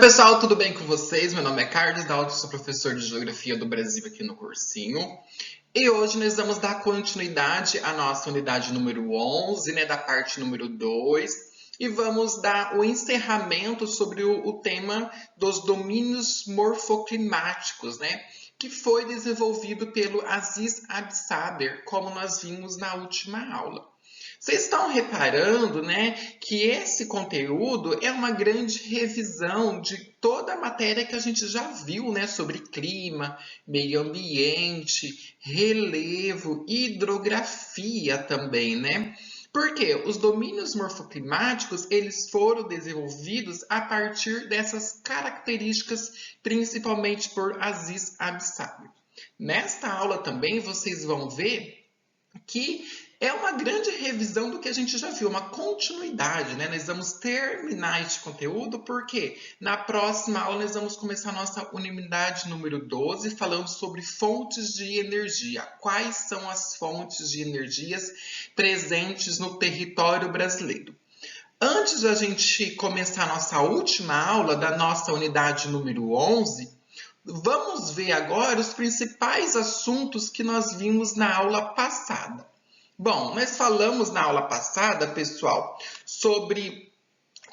pessoal, tudo bem com vocês? Meu nome é Carlos Dalto, sou professor de Geografia do Brasil aqui no cursinho. E hoje nós vamos dar continuidade à nossa unidade número 11, né, da parte número 2. E vamos dar o encerramento sobre o tema dos domínios morfoclimáticos, né? Que foi desenvolvido pelo Aziz Absaber, como nós vimos na última aula. Vocês estão reparando, né, que esse conteúdo é uma grande revisão de toda a matéria que a gente já viu, né, sobre clima, meio ambiente, relevo, hidrografia também, né? Porque os domínios morfoclimáticos, eles foram desenvolvidos a partir dessas características, principalmente por Aziz Absaber. Nesta aula também vocês vão ver que é uma grande revisão do que a gente já viu, uma continuidade, né? Nós vamos terminar este conteúdo porque na próxima aula nós vamos começar a nossa unidade número 12 falando sobre fontes de energia. Quais são as fontes de energias presentes no território brasileiro? Antes de a gente começar a nossa última aula da nossa unidade número 11, vamos ver agora os principais assuntos que nós vimos na aula passada. Bom, nós falamos na aula passada, pessoal, sobre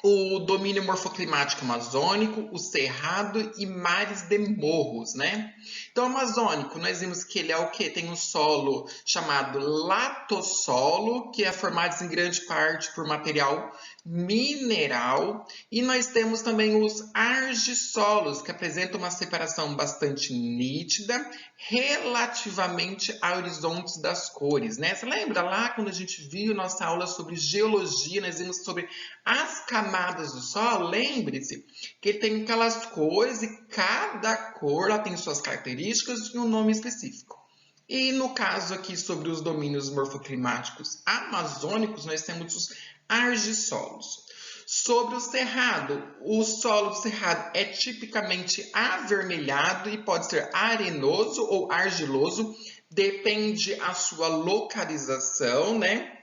o domínio morfoclimático amazônico, o cerrado e mares de morros, né? Então, o amazônico, nós vimos que ele é o quê? Tem um solo chamado latossolo, que é formado em grande parte por material mineral, e nós temos também os argissolos, que apresentam uma separação bastante nítida relativamente a horizontes das cores, né? Você lembra lá quando a gente viu nossa aula sobre geologia, nós vimos sobre as camadas do solo? Lembre-se que ele tem aquelas cores e cada cor ela tem suas características e um nome específico. E no caso aqui sobre os domínios morfoclimáticos amazônicos, nós temos os argissolos. Sobre o cerrado, o solo do cerrado é tipicamente avermelhado e pode ser arenoso ou argiloso, depende a sua localização, né?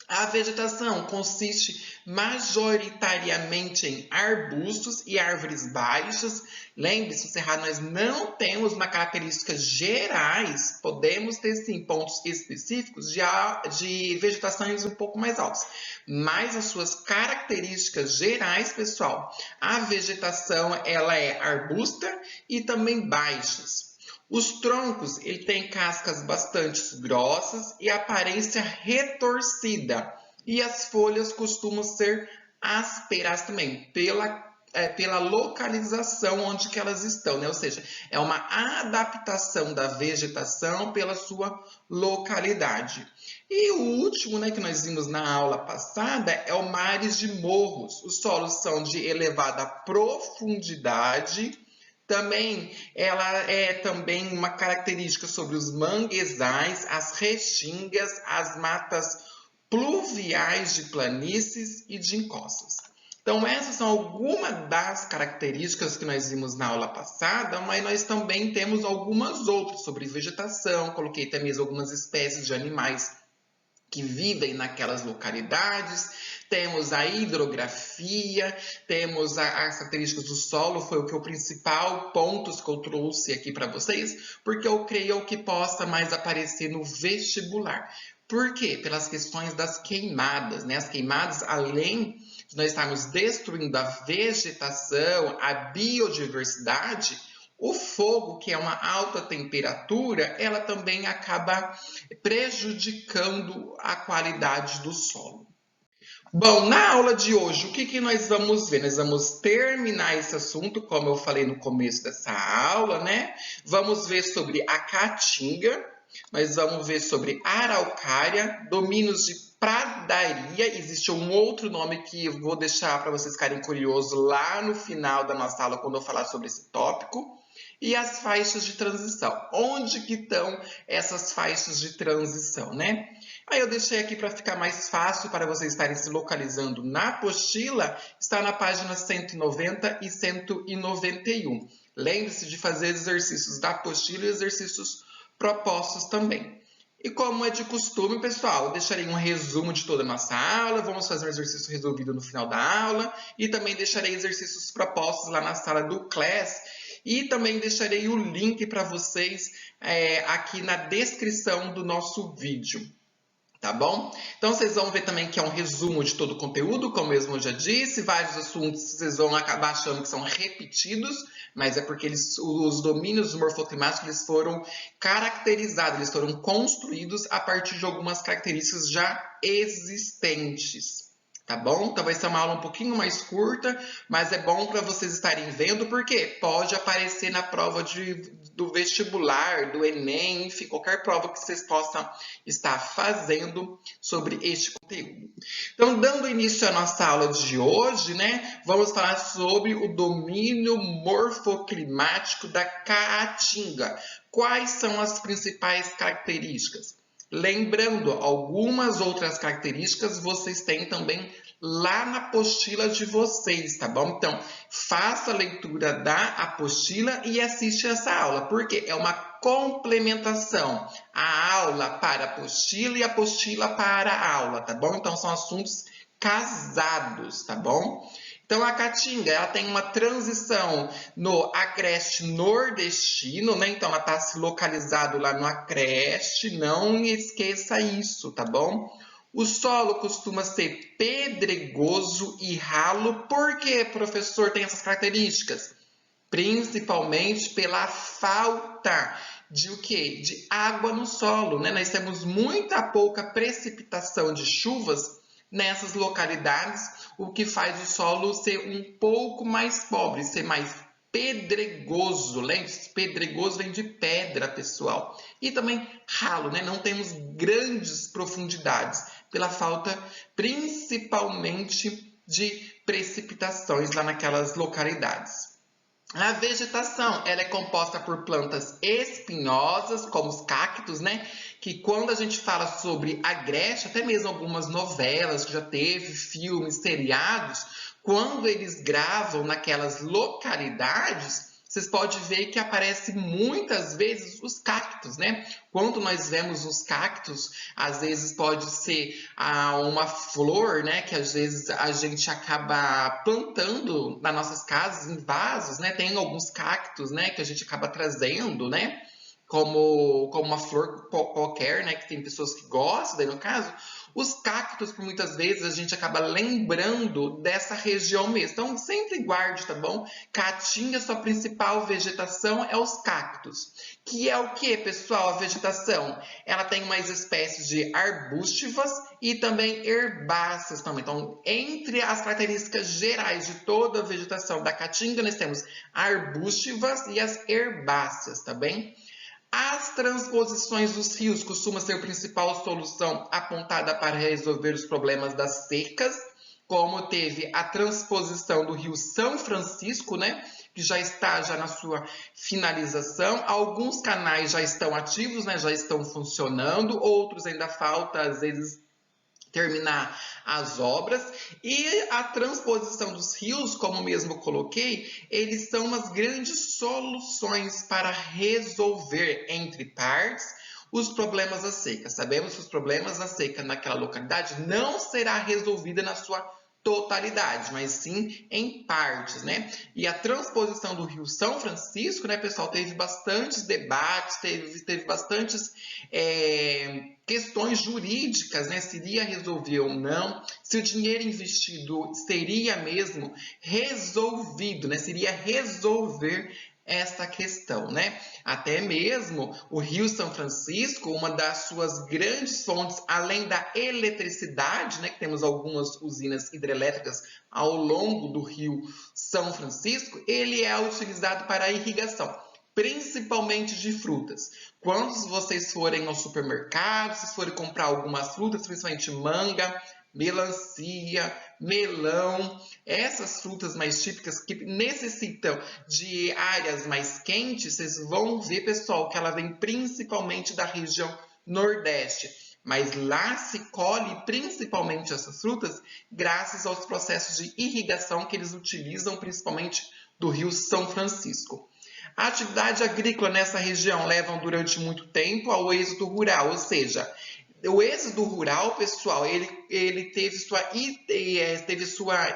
A vegetação consiste majoritariamente em arbustos e árvores baixas. Lembre-se, no cerrado nós não temos uma característica gerais, podemos ter sim pontos específicos de vegetações um pouco mais altas. Mas as suas características gerais, pessoal, a vegetação ela é arbusta e também baixas. Os troncos ele tem cascas bastante grossas e aparência retorcida. E as folhas costumam ser ásperas também, pela localização onde que elas estão, né? Ou seja, é uma adaptação da vegetação pela sua localidade. E o último, né, que nós vimos na aula passada é o mares de morros. Os solos são de elevada profundidade. Também ela é também uma característica sobre os manguezais, as restingas, as matas pluviais de planícies e de encostas. Então, essas são algumas das características que nós vimos na aula passada, mas nós também temos algumas outras sobre vegetação, coloquei também algumas espécies de animais que vivem naquelas localidades, temos a hidrografia, temos as características do solo, foi o principal pontos que eu trouxe aqui para vocês, porque eu creio que possa mais aparecer no vestibular. Por quê? Pelas questões das queimadas, né? As queimadas, além de nós estarmos destruindo a vegetação, a biodiversidade, o fogo, que é uma alta temperatura, ela também acaba prejudicando a qualidade do solo. Bom, na aula de hoje, o que nós vamos ver? Nós vamos terminar esse assunto, como eu falei no começo dessa aula, né? Vamos ver sobre a caatinga, nós vamos ver sobre araucária, domínios de pradaria. Existe um outro nome que eu vou deixar para vocês ficarem curiosos lá no final da nossa aula, quando eu falar sobre esse tópico. E as faixas de transição. Onde que estão essas faixas de transição, né? Aí eu deixei aqui para ficar mais fácil para vocês estarem se localizando na apostila, está na página 190 e 191. Lembre-se de fazer exercícios da apostila e exercícios propostos também. E como é de costume, pessoal, eu deixarei um resumo de toda a nossa aula, vamos fazer um exercício resolvido no final da aula e também deixarei exercícios propostos lá na sala do Class e também deixarei o link para vocês aqui na descrição do nosso vídeo. Tá bom? Então, vocês vão ver também que é um resumo de todo o conteúdo, como mesmo eu já disse, vários assuntos vocês vão acabar achando que são repetidos, mas é porque os domínios morfoclimáticos eles foram caracterizados, eles foram construídos a partir de algumas características já existentes. Tá bom? Então vai ser uma aula um pouquinho mais curta, mas é bom para vocês estarem vendo, porque pode aparecer na prova do vestibular, do Enem, enfim, qualquer prova que vocês possam estar fazendo sobre este conteúdo. Então, dando início à nossa aula de hoje, né, vamos falar sobre o domínio morfoclimático da caatinga. Quais são as principais características? Lembrando, algumas outras características vocês têm também lá na apostila de vocês, tá bom? Então, faça a leitura da apostila e assiste essa aula, porque é uma complementação. A aula para a apostila e a apostila para a aula, tá bom? Então, são assuntos casados, tá bom? Então, a caatinga, ela tem uma transição no agreste nordestino, né? Então, ela está se localizado lá no agreste, não esqueça isso, tá bom? O solo costuma ser pedregoso e ralo. Por que, professor, tem essas características? Principalmente pela falta de o quê? De água no solo, né? Nós temos muita pouca precipitação de chuvas nessas localidades, o que faz o solo ser um pouco mais pobre, ser mais pedregoso. Lembre-se, pedregoso vem de pedra, pessoal. E também ralo, né? Não temos grandes profundidades, pela falta principalmente de precipitações lá naquelas localidades. A vegetação, ela é composta por plantas espinhosas, como os cactos, né? Que quando a gente fala sobre agreste, até mesmo algumas novelas que já teve, filmes, seriados, quando eles gravam naquelas localidades, vocês podem ver que aparece muitas vezes os cactos, né? Quando nós vemos os cactos, às vezes pode ser uma flor, né? Que às vezes a gente acaba plantando nas nossas casas, em vasos, né? Tem alguns cactos, né? Que a gente acaba trazendo, né? Como uma flor qualquer, né? Que tem pessoas que gostam, daí no caso. Os cactos, por muitas vezes, a gente acaba lembrando dessa região mesmo. Então, sempre guarde, tá bom? Caatinga, sua principal vegetação é os cactos. Que é o que, pessoal? A vegetação, ela tem umas espécies de arbustivas e também herbáceas também. Então, entre as características gerais de toda a vegetação da caatinga, nós temos arbustivas e as herbáceas, tá bem? As transposições dos rios costumam ser a principal solução apontada para resolver os problemas das secas, como teve a transposição do rio São Francisco, né, que já está na sua finalização. Alguns canais já estão ativos, né, já estão funcionando, outros ainda falta, às vezes, terminar as obras. E a transposição dos rios, como mesmo coloquei, eles são umas grandes soluções para resolver entre partes os problemas da seca. Sabemos que os problemas da seca naquela localidade não será resolvida na sua totalidade, mas sim em partes, né? E a transposição do Rio São Francisco, né, pessoal, teve bastantes debates, teve bastantes questões jurídicas, né? Se iria resolver ou não, se o dinheiro investido seria mesmo resolvido, né? Se iria resolver essa questão, né? Até mesmo o Rio São Francisco, uma das suas grandes fontes, além da eletricidade, né, que temos algumas usinas hidrelétricas ao longo do Rio São Francisco, ele é utilizado para a irrigação, principalmente de frutas. Quando vocês forem ao supermercado, vocês forem comprar algumas frutas, principalmente manga, melancia, melão, essas frutas mais típicas que necessitam de áreas mais quentes, vocês vão ver, pessoal, que ela vem principalmente da região Nordeste. Mas lá se colhe principalmente essas frutas graças aos processos de irrigação que eles utilizam, principalmente do Rio São Francisco. A atividade agrícola nessa região leva durante muito tempo ao êxodo rural, ou seja, o êxodo rural, pessoal, ele teve sua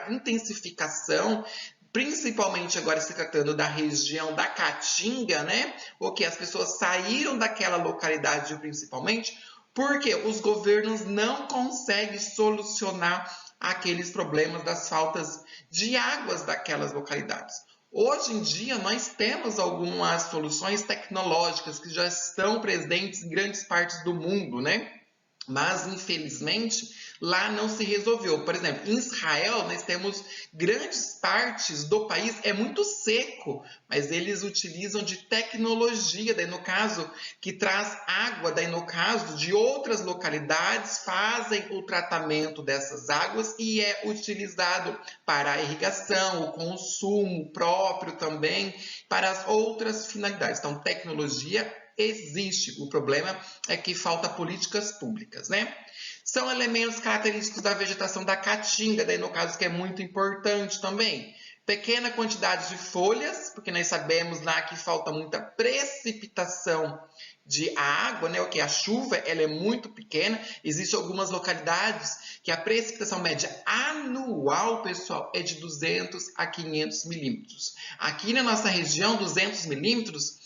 intensificação, principalmente agora se tratando da região da Caatinga, né? Porque as pessoas saíram daquela localidade principalmente porque os governos não conseguem solucionar aqueles problemas das faltas de águas daquelas localidades. Hoje em dia, nós temos algumas soluções tecnológicas que já estão presentes em grandes partes do mundo, né? Mas, infelizmente, lá não se resolveu. Por exemplo, em Israel, nós temos grandes partes do país, é muito seco, mas eles utilizam de tecnologia, daí no caso, que traz água, daí no caso, de outras localidades, fazem o tratamento dessas águas e é utilizado para a irrigação, o consumo próprio também, para as outras finalidades. Então, tecnologia existe. O problema é que falta políticas públicas, né? São elementos característicos da vegetação da caatinga, daí no caso que é muito importante também. Pequena quantidade de folhas, porque nós sabemos lá que falta muita precipitação de água, né? O que a chuva, ela é muito pequena. Existem algumas localidades que a precipitação média anual, pessoal, é de 200 a 500 milímetros. Aqui na nossa região, 200 milímetros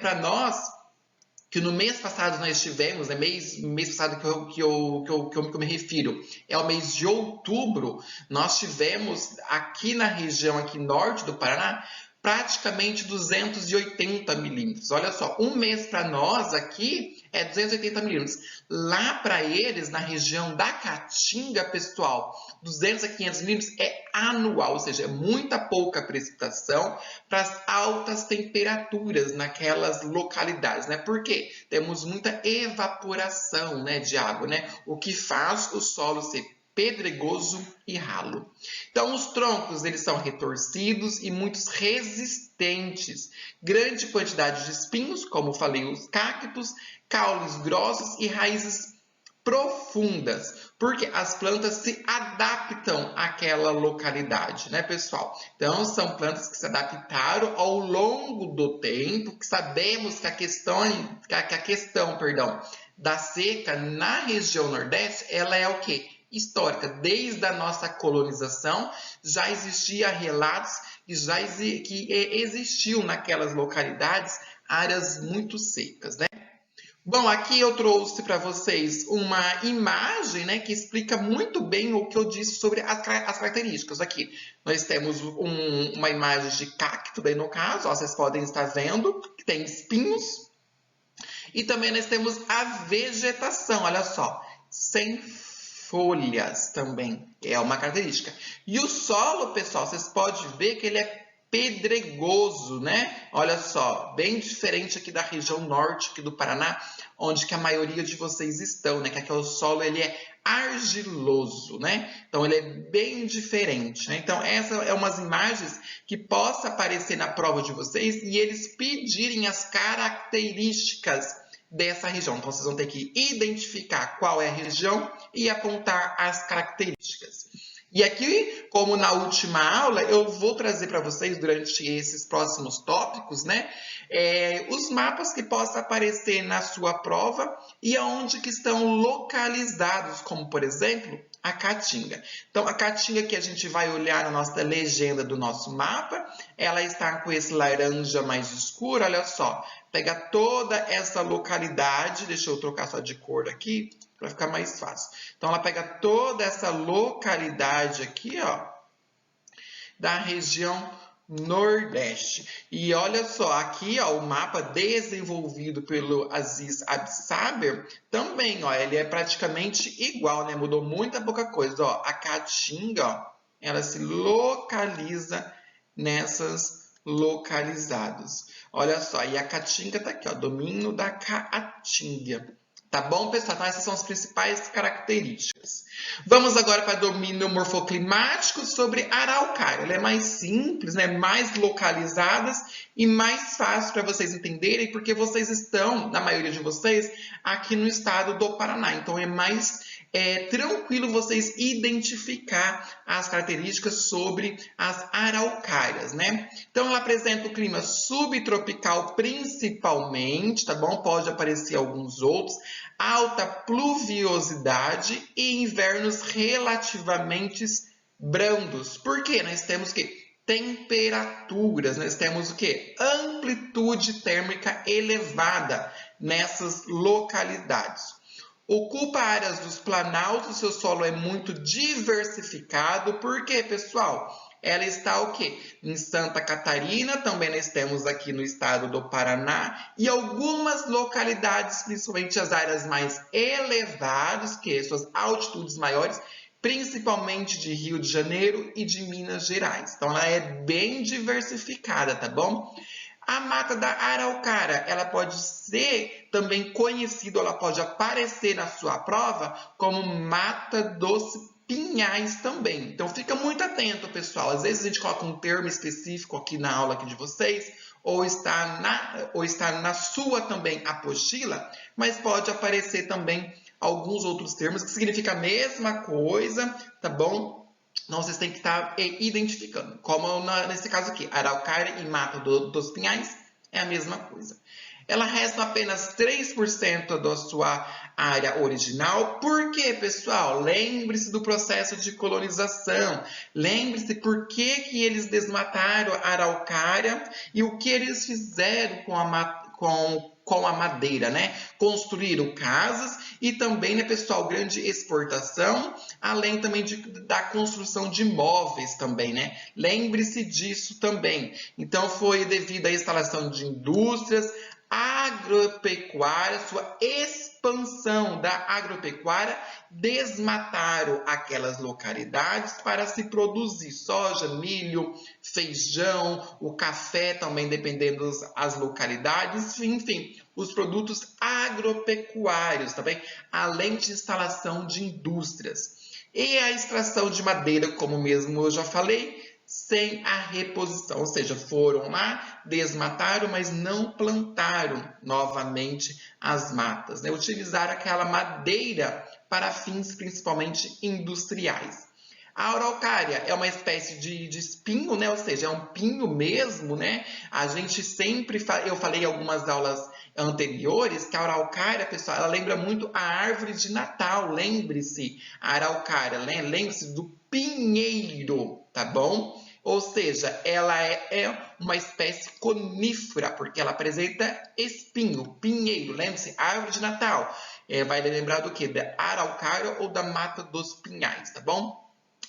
para nós, que no mês passado nós tivemos, né, mês passado que eu me refiro, é o mês de outubro, nós tivemos aqui na região aqui norte do Paraná, praticamente 280 milímetros. Olha só, um mês para nós aqui é 280 milímetros. Lá para eles, na região da Caatinga, pessoal, 200 a 500 milímetros é anual, ou seja, é muita pouca precipitação para as altas temperaturas naquelas localidades, né? Por quê? Temos muita evaporação, né, de água, né? O que faz o solo ser pedregoso e ralo. Então, os troncos, eles são retorcidos e muitos resistentes. Grande quantidade de espinhos, como falei, os cactos, caules grossos e raízes profundas, porque as plantas se adaptam àquela localidade, né, pessoal? Então, são plantas que se adaptaram ao longo do tempo, que sabemos que a questão, da seca na região Nordeste, ela é o quê? Histórica. Desde a nossa colonização, já existia relatos que existiam naquelas localidades áreas muito secas, né? Bom, aqui eu trouxe para vocês uma imagem, né, que explica muito bem o que eu disse sobre as características. Aqui nós temos uma imagem de cacto, daí no caso, ó, vocês podem estar vendo que tem espinhos. E também nós temos a vegetação, olha só, sem folhas também, é uma característica. E o solo, pessoal, vocês podem ver que ele é pedregoso, né? Olha só, bem diferente aqui da região norte aqui do Paraná, onde que a maioria de vocês estão, né? Que aqui o solo ele é argiloso, né? Então ele é bem diferente, né? Então essas é umas imagens que possa aparecer na prova de vocês e eles pedirem as características dessa região. Então vocês vão ter que identificar qual é a região e apontar as características. E aqui, como na última aula, eu vou trazer para vocês, durante esses próximos tópicos, né, os mapas que possam aparecer na sua prova e aonde que estão localizados, como, por exemplo, a Caatinga. Então, a Caatinga que a gente vai olhar na nossa legenda do nosso mapa, ela está com esse laranja mais escuro, olha só. Pega toda essa localidade, deixa eu trocar só de cor aqui, para ficar mais fácil. Então, ela pega toda essa localidade aqui, ó, da região Nordeste. E olha só, aqui, ó, o mapa desenvolvido pelo Aziz Absaber, também, ó, ele é praticamente igual, né? Mudou muita pouca coisa, ó. A Caatinga, ó, ela se localiza nessas localizados. Olha só, e a Caatinga tá aqui, ó, domínio da Caatinga. Tá bom, pessoal? Então, essas são as principais características. Vamos agora para domínio morfoclimático sobre a araucária. Ela é mais simples, né? Mais localizadas e mais fácil para vocês entenderem, porque vocês estão, na maioria de vocês, aqui no estado do Paraná. Então, é mais tranquilo vocês identificar as características sobre as araucárias, né? Então, ela apresenta o clima subtropical principalmente, tá bom? Pode aparecer alguns outros. Alta pluviosidade e invernos relativamente brandos. Por quê? Nós temos que temperaturas, nós temos o que? Amplitude térmica elevada nessas localidades. Ocupa áreas dos planaltos, seu solo é muito diversificado. Por quê, pessoal? Ela está o quê? Em Santa Catarina, também nós temos aqui no estado do Paraná, e algumas localidades, principalmente as áreas mais elevadas, que são as altitudes maiores, principalmente de Rio de Janeiro e de Minas Gerais. Então, ela é bem diversificada, tá bom? A mata da araucária, ela pode ser também conhecida, ela pode aparecer na sua prova como mata dos pinhais também. Então, fica muito atento, pessoal. Às vezes a gente coloca um termo específico aqui na aula aqui de vocês, ou está na sua também apostila, mas pode aparecer também alguns outros termos que significam a mesma coisa, tá bom? Então, vocês têm que estar identificando. Como nesse caso aqui, araucária e mata dos pinhais é a mesma coisa. Ela resta apenas 3% da sua área original. Por quê, pessoal? Lembre-se do processo de colonização. Lembre-se por que eles desmataram a araucária e o que eles fizeram com a madeira, né? Construíram casas e também, né, pessoal, grande exportação, além também da construção de móveis também, né? Lembre-se disso também. Então, foi devido à instalação de indústrias, agropecuária, sua expansão da agropecuária, desmataram aquelas localidades para se produzir soja, milho, feijão, o café também, dependendo das localidades, enfim, os produtos agropecuários também, além de instalação de indústrias. E a extração de madeira, como mesmo eu já falei, sem a reposição, ou seja, foram lá, desmataram, mas não plantaram novamente as matas, né? Utilizaram aquela madeira para fins principalmente industriais. A araucária é uma espécie de espinho, né? Ou seja, é um pinho mesmo, né? A gente sempre, eu falei em algumas aulas anteriores que a araucária, pessoal, ela lembra muito a árvore de Natal. Lembre-se, a araucária, lembre-se do pinheiro, tá bom? Ou seja, ela é uma espécie conífera, porque ela apresenta espinho, pinheiro. Lembre-se, árvore de Natal. Vai lembrar do quê? Da araucária ou da mata dos pinhais, tá bom?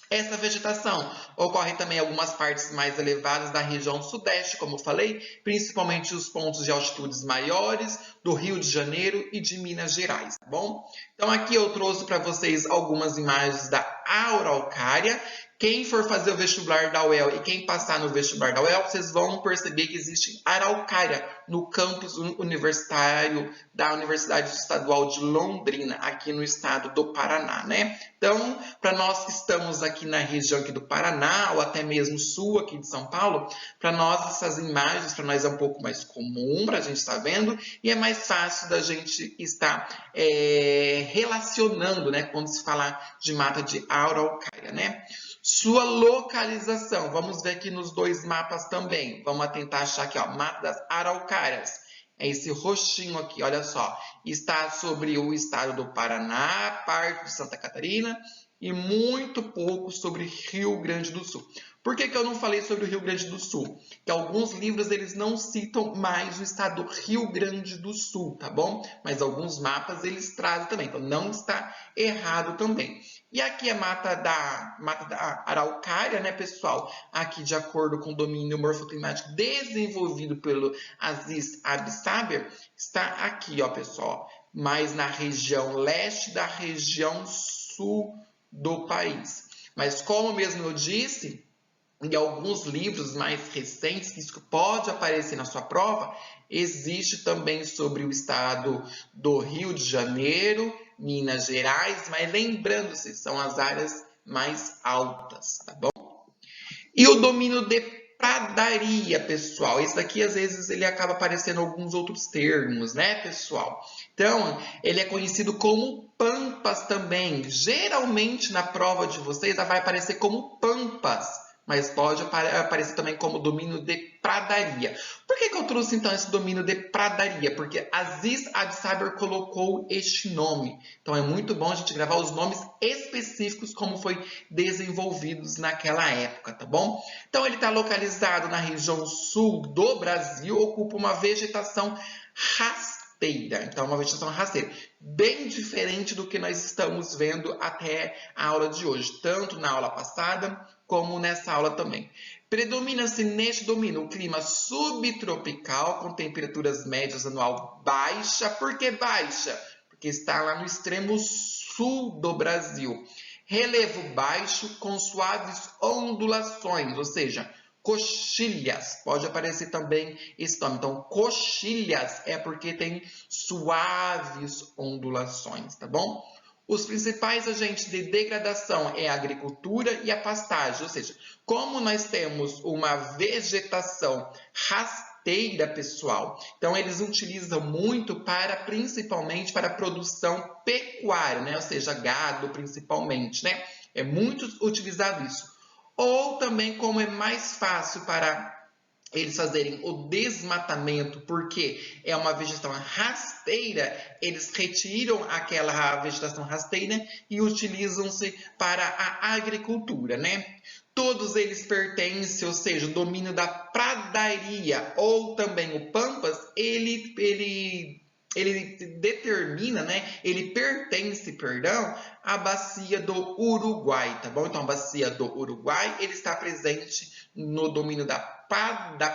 Essa vegetação ocorre também em algumas partes mais elevadas da região sudeste, como eu falei, principalmente os pontos de altitudes maiores do Rio de Janeiro e de Minas Gerais, tá bom? Então aqui eu trouxe para vocês algumas imagens da araucária. Quem for fazer o vestibular da UEL e quem passar no vestibular da UEL, vocês vão perceber que existe araucária no campus universitário da Universidade Estadual de Londrina, aqui no estado do Paraná, né? Então, para nós que estamos aqui na região aqui do Paraná, ou até mesmo sul aqui de São Paulo, para nós essas imagens, para nós é um pouco mais comum, para a gente estar vendo, e é mais fácil da gente estar relacionando, né, quando se fala de mata de araucária, né? Sua localização, vamos ver aqui nos dois mapas também. Vamos tentar achar aqui, ó, mata das araucárias. É esse roxinho aqui, olha só. Está sobre o estado do Paraná, parte de Santa Catarina e muito pouco sobre Rio Grande do Sul. Por que eu não falei sobre o Rio Grande do Sul? Que alguns livros eles não citam mais o estado do Rio Grande do Sul, tá bom? Mas alguns mapas eles trazem também, então não está errado também. E aqui a mata da araucária, né, pessoal? Aqui, de acordo com o domínio morfoclimático desenvolvido pelo Aziz Absaber, está aqui, ó, pessoal, mais na região leste da região sul do país. Mas como mesmo eu disse, em alguns livros mais recentes, que isso pode aparecer na sua prova, existe também sobre o estado do Rio de Janeiro, Minas Gerais, mas lembrando-se, são as áreas mais altas, tá bom? E o domínio de pradaria, pessoal. Esse daqui, às vezes, ele acaba aparecendo alguns outros termos, né, pessoal? Então, ele é conhecido como pampas também. Geralmente, na prova de vocês, ela vai aparecer como pampas, mas pode aparecer também como domínio de pradaria. Por que eu trouxe, então, esse domínio de pradaria? Porque Aziz Absaber colocou este nome. Então, é muito bom a gente gravar os nomes específicos como foi desenvolvidos naquela época, tá bom? Então, ele está localizado na região sul do Brasil, ocupa uma vegetação rasteira. Então, uma vegetação rasteira, bem diferente do que nós estamos vendo até a aula de hoje, tanto na aula passada como nessa aula também. Predomina-se neste domínio o clima subtropical, com temperaturas médias anual baixa. Por que baixa? Porque está lá no extremo sul do Brasil. Relevo baixo com suaves ondulações, ou seja, coxilhas. Pode aparecer também esse nome. Então, coxilhas é porque tem suaves ondulações, tá bom? Os principais agentes de degradação é a agricultura e a pastagem, ou seja, como nós temos uma vegetação rasteira, pessoal, então eles utilizam muito principalmente para a produção pecuária, né? Ou seja, gado principalmente, né? É muito utilizado isso. Ou também como é mais fácil para eles fazerem o desmatamento, porque é uma vegetação rasteira, eles retiram aquela vegetação rasteira e utilizam-se para a agricultura, né? Todos eles pertencem, ou seja, o domínio da pradaria ou também o pampas, ele determina, né? Ele pertence, perdão, à bacia do Uruguai, tá bom? Então, a bacia do Uruguai, ele está presente no domínio da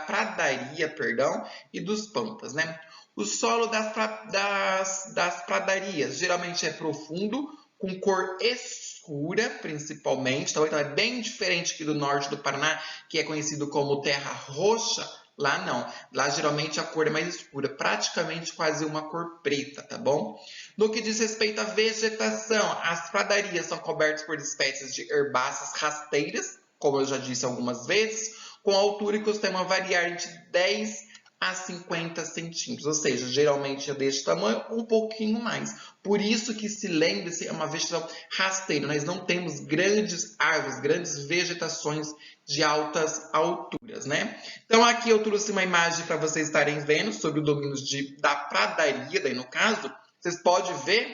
pradaria, perdão, e dos pampas, né? O solo das pradarias geralmente é profundo, com cor escura, principalmente. Então, é bem diferente aqui do norte do Paraná, que é conhecido como terra roxa. Lá não. Lá geralmente a cor é mais escura, praticamente quase uma cor preta, tá bom? No que diz respeito à vegetação, as pradarias são cobertas por espécies de herbáceas rasteiras, como eu já disse algumas vezes, com altura que costuma variar entre 10 a 50 centímetros, ou seja, geralmente é deste tamanho, um pouquinho mais. Por isso que se lembre-se, é uma vegetação rasteira. Nós não temos grandes árvores, grandes vegetações de altas alturas, né? Então aqui eu trouxe uma imagem para vocês estarem vendo sobre o domínio da pradaria, daí no caso, vocês podem ver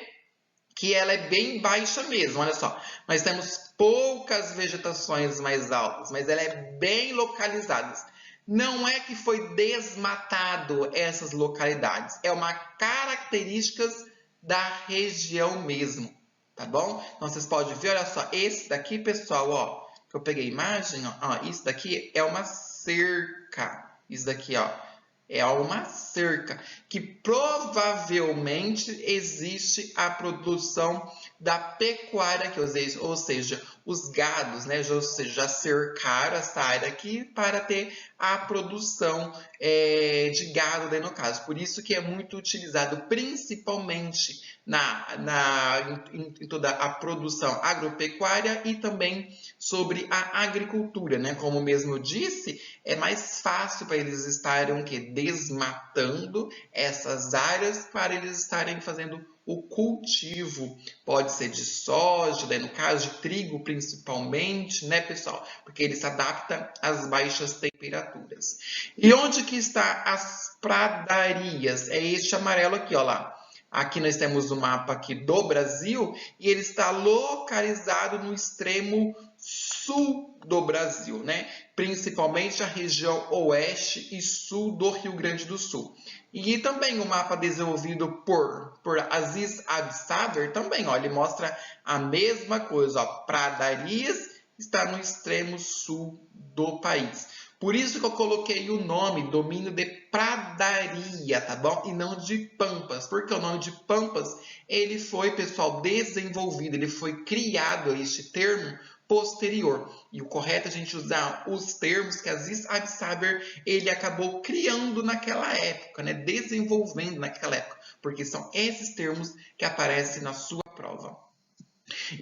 que ela é bem baixa mesmo, olha só. Nós temos poucas vegetações mais altas, mas ela é bem localizada. Não é que foi desmatado essas localidades, é uma característica da região mesmo, tá bom? Então vocês podem ver, olha só, esse daqui, pessoal, ó, que eu peguei a imagem, ó, isso daqui é uma cerca, isso daqui, ó, é uma cerca que provavelmente existe a produção da pecuária, ou seja, os gados, né? Ou seja, já cercaram essa área aqui para ter a produção de gado, daí no caso. Por isso que é muito utilizado, principalmente em toda a produção agropecuária e também sobre a agricultura, né? Como mesmo eu disse, é mais fácil para eles estarem desmatando essas áreas para eles estarem fazendo o cultivo. Pode ser de soja, né? No caso de trigo principalmente, né, pessoal? Porque ele se adapta às baixas temperaturas. E onde que está as pradarias? É este amarelo aqui, ó lá. Aqui nós temos o mapa aqui do Brasil e ele está localizado no extremo sul do Brasil, né? Principalmente a região oeste e sul do Rio Grande do Sul. E também o mapa desenvolvido por Aziz Absaber também, ó, ele mostra a mesma coisa, ó, pradarias está no extremo sul do país. Por isso que eu coloquei o nome, domínio de pradaria, tá bom? E não de pampas, porque o nome de pampas, ele foi, pessoal, desenvolvido, ele foi criado, este termo, posterior. E o correto é a gente usar os termos que Aziz Absaber, ele acabou criando naquela época, né? Desenvolvendo naquela época, porque são esses termos que aparecem na sua prova.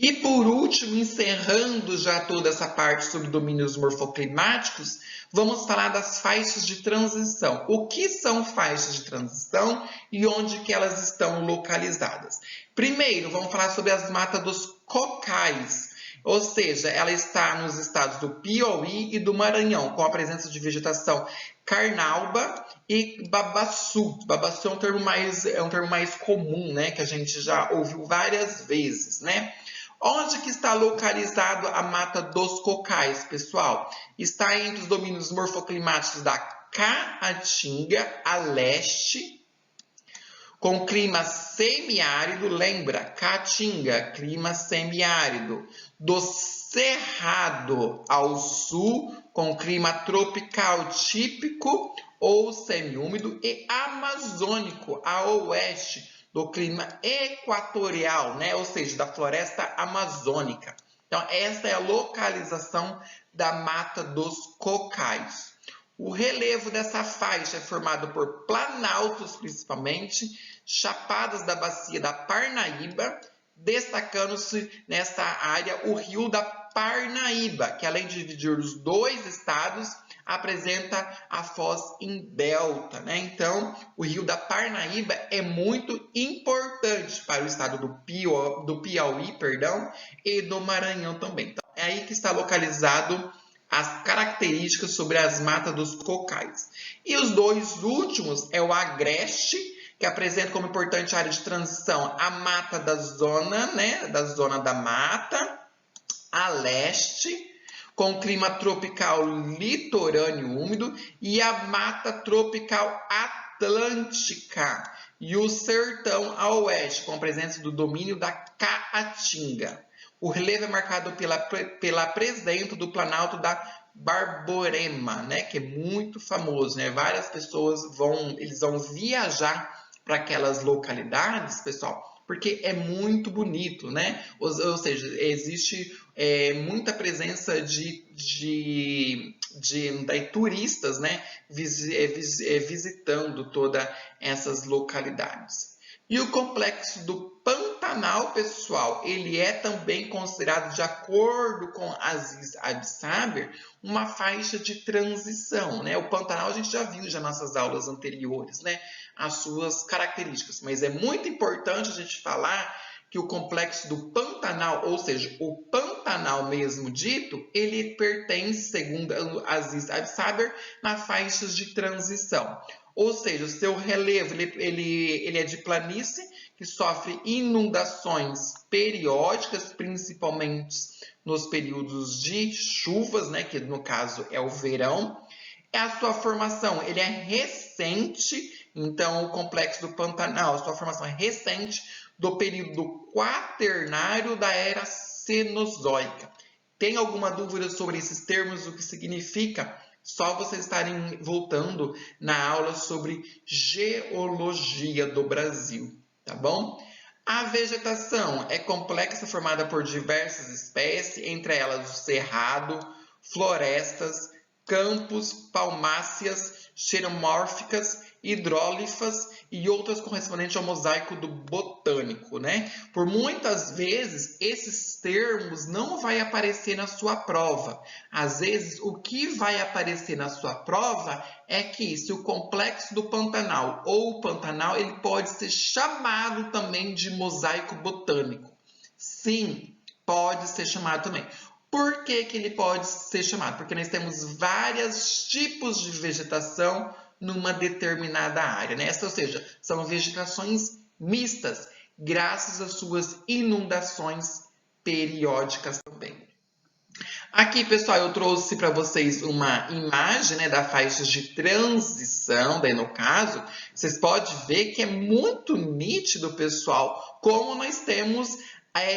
E por último, encerrando já toda essa parte sobre domínios morfoclimáticos, vamos falar das faixas de transição. O que são faixas de transição e onde que elas estão localizadas? Primeiro, vamos falar sobre as matas dos cocais, ou seja, ela está nos estados do Piauí e do Maranhão, com a presença de vegetação carnauba e babaçu. Babaçu é um termo mais comum, né, que a gente já ouviu várias vezes, né? Onde que está localizado a Mata dos Cocais, pessoal? Está entre os domínios morfoclimáticos da Caatinga, a leste, com clima semiárido, lembra? Caatinga, clima semiárido. Do Cerrado ao sul, com clima tropical típico ou semiúmido, e amazônico a oeste, do clima equatorial, né? Ou seja, da floresta amazônica. Então, essa é a localização da Mata dos Cocais. O relevo dessa faixa é formado por planaltos, principalmente, chapadas da bacia da Parnaíba, destacando-se nessa área o rio da Parnaíba, que além de dividir os dois estados, apresenta a foz em delta, né? Então, o rio da Parnaíba é muito importante para o estado do Piauí, e do Maranhão também. Então, é aí que está localizado as características sobre as matas dos cocais. E os dois últimos é o agreste, que apresenta como importante área de transição a mata da zona, né, da zona da mata, a leste, com clima tropical litorâneo úmido, e a mata tropical atlântica, e o sertão a oeste, com a presença do domínio da Caatinga. O relevo é marcado pela presença do Planalto da Borborema, né, que é muito famoso, né? Várias pessoas vão viajar para aquelas localidades, pessoal, porque é muito bonito, né? Ou seja, existe muita presença de turistas, né? Visitando todas essas localidades. E o complexo do Pantanal, pessoal, ele é também considerado, de acordo com Aziz Absaber, uma faixa de transição, né? O Pantanal a gente já viu já nas nossas aulas anteriores, né? As suas características, mas é muito importante a gente falar que o complexo do Pantanal, ou seja, o Pantanal mesmo dito, ele pertence, segundo Aziz Absaber, na faixas de transição. Ou seja, o seu relevo ele é de planície, que sofre inundações periódicas, principalmente nos períodos de chuvas, né, que no caso é o verão. A sua formação ele é recente, então o complexo do Pantanal, a sua formação é recente do período quaternário da era Cenozoica. Tem alguma dúvida sobre esses termos, o que significa? Só vocês estarem voltando na aula sobre geologia do Brasil, tá bom? A vegetação é complexa, formada por diversas espécies, entre elas o cerrado, florestas, campos, palmáceas, xeromórficas, hidrólifas e outras correspondentes ao mosaico do botânico, né? Por muitas vezes, esses termos não vai aparecer na sua prova. Às vezes, o que vai aparecer na sua prova é que se o complexo do Pantanal ou o Pantanal, ele pode ser chamado também de mosaico botânico. Sim, pode ser chamado também. Por que que ele pode ser chamado? Porque nós temos vários tipos de vegetação numa determinada área, né? Ou seja, são vegetações mistas, graças às suas inundações periódicas também. Aqui, pessoal, eu trouxe para vocês uma imagem, né, da faixa de transição, daí no caso, vocês podem ver que é muito nítido, pessoal, como nós temos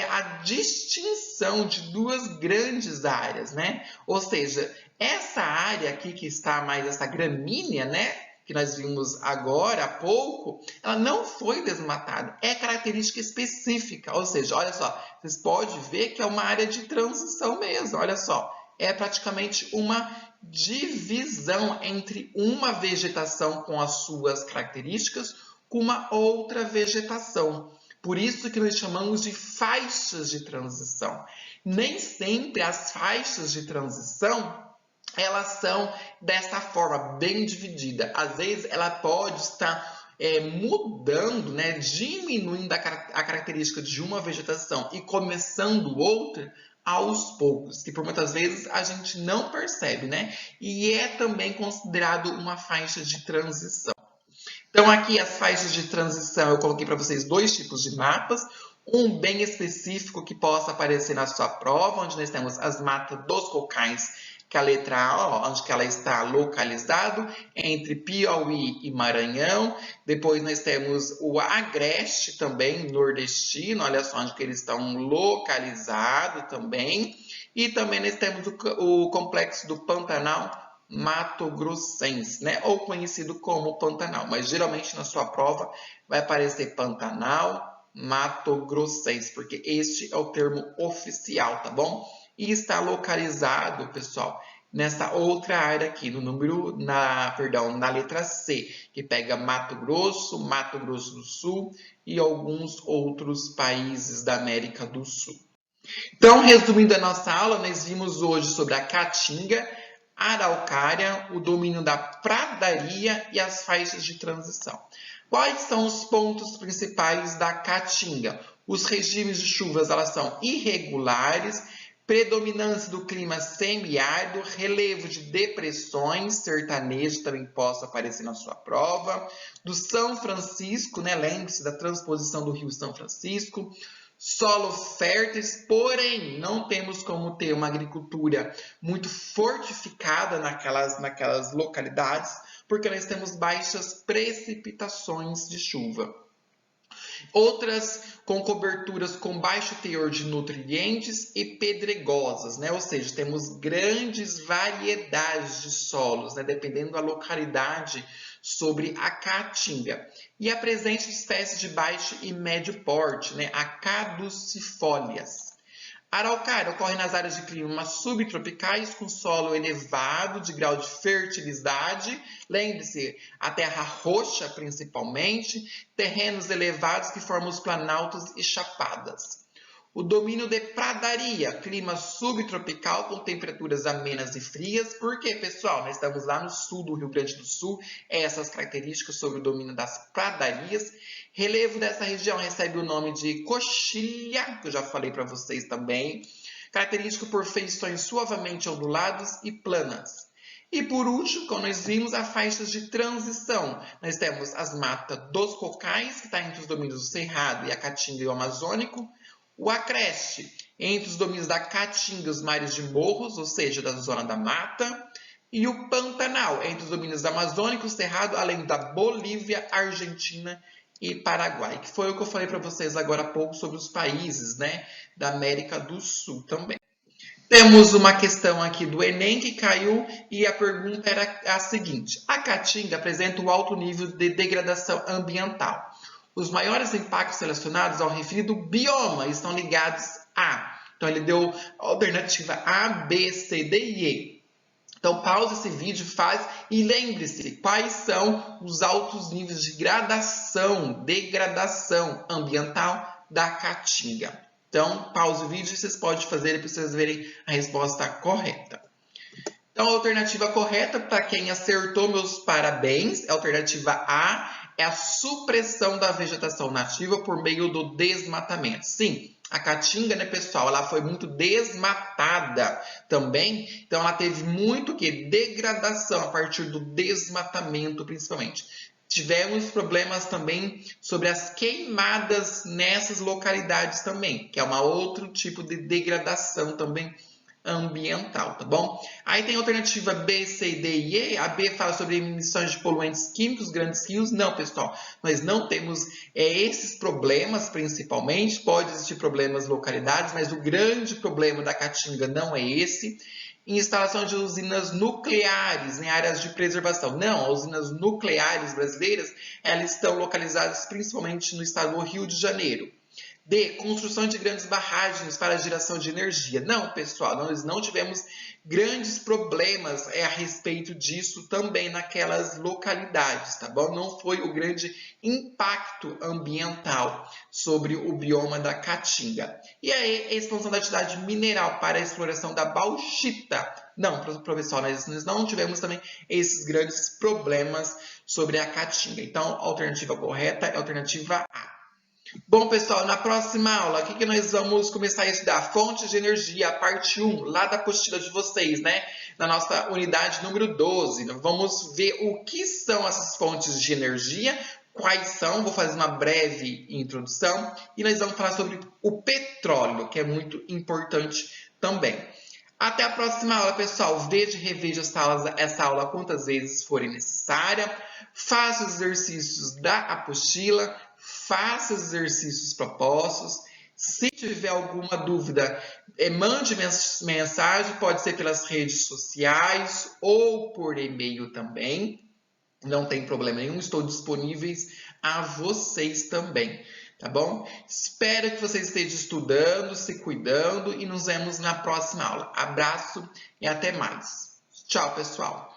a distinção de duas grandes áreas, né? Ou seja, essa área aqui que está mais essa gramínea, né, que nós vimos agora há pouco, ela não foi desmatada. É característica específica, ou seja, olha só, vocês podem ver que é uma área de transição mesmo, olha só. É praticamente uma divisão entre uma vegetação com as suas características com uma outra vegetação. Por isso que nós chamamos de faixas de transição. Nem sempre as faixas de transição elas são dessa forma, bem dividida. Às vezes ela pode estar mudando, né, diminuindo a característica de uma vegetação e começando outra aos poucos, que por muitas vezes a gente não percebe, né? E é também considerado uma faixa de transição. Então aqui as faixas de transição, eu coloquei para vocês dois tipos de mapas, um bem específico que possa aparecer na sua prova, onde nós temos as matas dos cocais, que é a letra A, ó, onde que ela está localizado, entre Piauí e Maranhão. Depois nós temos o Agreste também, nordestino, olha só onde que eles estão localizados também. E também nós temos o complexo do Pantanal Mato Grossense, né? Ou conhecido como Pantanal, mas geralmente na sua prova vai aparecer Pantanal Mato Grossense, porque este é o termo oficial, tá bom? E está localizado, pessoal, nessa outra área aqui, na letra C, que pega Mato Grosso do Sul e alguns outros países da América do Sul. Então, resumindo a nossa aula, nós vimos hoje sobre a Caatinga, a Araucária, o domínio da pradaria e as faixas de transição. Quais são os pontos principais da Caatinga? Os regimes de chuvas elas são irregulares, predominância do clima semiárido, relevo de depressões, sertanejo também possa aparecer na sua prova, do São Francisco, né? Lembre-se da transposição do Rio São Francisco, solo férteis, porém não temos como ter uma agricultura muito fortificada naquelas localidades, porque nós temos baixas precipitações de chuva. Outras com coberturas com baixo teor de nutrientes e pedregosas, né? Ou seja, temos grandes variedades de solos, né? Dependendo da localidade sobre a Caatinga. E a presença de espécies de baixo e médio porte, né? A caducifólias. A araucária ocorre nas áreas de clima subtropicais com solo elevado de grau de fertilidade. Lembre-se, a terra roxa principalmente, terrenos elevados que formam os planaltos e chapadas. O domínio de pradaria, clima subtropical com temperaturas amenas e frias. Por quê, pessoal? Nós estamos lá no sul do Rio Grande do Sul. Essas características sobre o domínio das pradarias. Relevo dessa região recebe o nome de coxilha, que eu já falei para vocês também. Característico por feições suavemente onduladas e planas. E por último, como nós vimos, as faixas de transição. Nós temos as matas dos cocais, que está entre os domínios do Cerrado e a Caatinga e o Amazônico. O Agreste, entre os domínios da Caatinga e os mares de morros, ou seja, da zona da mata. E o Pantanal, entre os domínios amazônico, Cerrado, além da Bolívia, Argentina e Paraguai, que foi o que eu falei para vocês agora há pouco sobre os países, né, da América do Sul também. Temos uma questão aqui do Enem que caiu e a pergunta era a seguinte: a Caatinga apresenta um alto nível de degradação ambiental. Os maiores impactos relacionados ao referido bioma estão ligados a... Então, ele deu a alternativa A, B, C, D e E. Então, pausa esse vídeo, faz e lembre-se quais são os altos níveis de degradação ambiental da Caatinga. Então, pausa o vídeo e vocês podem fazer para vocês verem a resposta correta. Então, a alternativa correta, para quem acertou, meus parabéns. A alternativa A é a supressão da vegetação nativa por meio do desmatamento. Sim, a Caatinga, né, pessoal, ela foi muito desmatada também. Então, ela teve muito degradação a partir do desmatamento, principalmente. Tivemos problemas também sobre as queimadas nessas localidades também, que é um outro tipo de degradação também ambiental, tá bom? Aí tem a alternativa B, C, D e E. A B fala sobre emissões de poluentes químicos, grandes rios. Não, pessoal, nós não temos esses problemas principalmente. Pode existir problemas localidades, mas o grande problema da Caatinga não é esse. Em instalação de usinas nucleares em áreas de preservação. Não, as usinas nucleares brasileiras, elas estão localizadas principalmente no estado do Rio de Janeiro. D, construção de grandes barragens para geração de energia. Não, pessoal, nós não tivemos grandes problemas a respeito disso também naquelas localidades, tá bom? Não foi o grande impacto ambiental sobre o bioma da Caatinga. E aí, a expansão da atividade mineral para a exploração da bauxita. Não, professor, nós não tivemos também esses grandes problemas sobre a Caatinga. Então, a alternativa correta é a alternativa A. Bom, pessoal, na próxima aula, o que nós vamos começar a estudar? Fontes de energia, parte 1, lá da apostila de vocês, né? Na nossa unidade número 12. Vamos ver o que são essas fontes de energia, quais são, vou fazer uma breve introdução, e nós vamos falar sobre o petróleo, que é muito importante também. Até a próxima aula, pessoal. Veja e reveja essa aula quantas vezes forem necessária. Faça os exercícios da apostila, faça os exercícios propostos. Se tiver alguma dúvida, mande mensagem, pode ser pelas redes sociais ou por e-mail também. Não tem problema nenhum, estou disponíveis a vocês também, tá bom? Espero que vocês estejam estudando, se cuidando e nos vemos na próxima aula. Abraço e até mais. Tchau, pessoal!